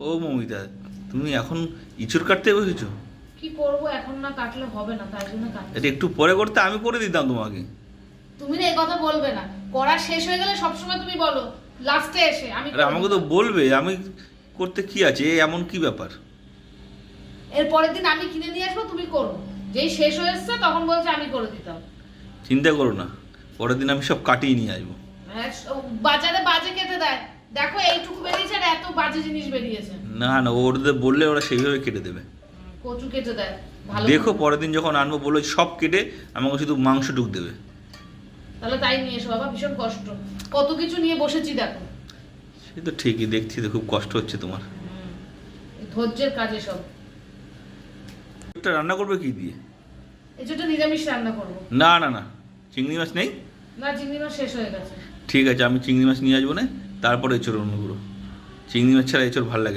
ও মমিতা, তুমি এখন ইঁচড় কাটতে বসেছো? কি করব, এখন না কাটলে হবে না, তাই জন্য কাটছি। এটা একটু পরে করতে আমি করে দিতাম তোমাকে। তুমি না এই কথা বলবে না, করা শেষ হয়ে গেলে সবসময় তুমি বলো লাস্টে এসে আমি আরে আমাকে তো বলবে, আমি করতে কি আছে, এমন কি ব্যাপার? এর পরের দিন আমি কিনে নিয়ে আসবো, তুমি করো। যেই শেষ হয়ে এসছে তখন বলছে আমি করে দিতাম। চিন্তা করো না, পরের দিন আমি সব কাটিয়ে নিয়ে আসবো। হ্যাঁ, বাজারে বাজে কেটে দেয়, দেখো এইটুকু বেরিয়েছে আর এত বাজে জিনিস বেরিয়েছে। না না, ওদের বললে ওরা সেইভাবে কেটে দেবে। কচু কেটে দেয় ভালো দেখো করে। পরের দিন যখন আনবো বললো সব কেটে আমাকে শুধু মাংসটুক দেবে। তাহলে তাই নিয়ে এসো বাবা, ভীষণ কষ্ট, কত কিছু নিয়ে বসেছি দেখো। সে তো ঠিকই, দেখছি তো খুব কষ্ট হচ্ছে তোমার। এই ধৈর্যের কাজে সব। একটা রান্না করবে কি দিয়ে? এই যেটা নিরামিষ রান্না করবো। না না না, চিংড়ি মাছ নেই? না, চিংড়ি মাছ শেষ হয়ে গেছে। ঠিক আছে, আমি চিংড়ি মাছ নিয়ে আসবো না, তারপরে এঁচড় অন্য করো। চিংড়ি মাছ ছাড়া এঁচড় ভালো লাগে না।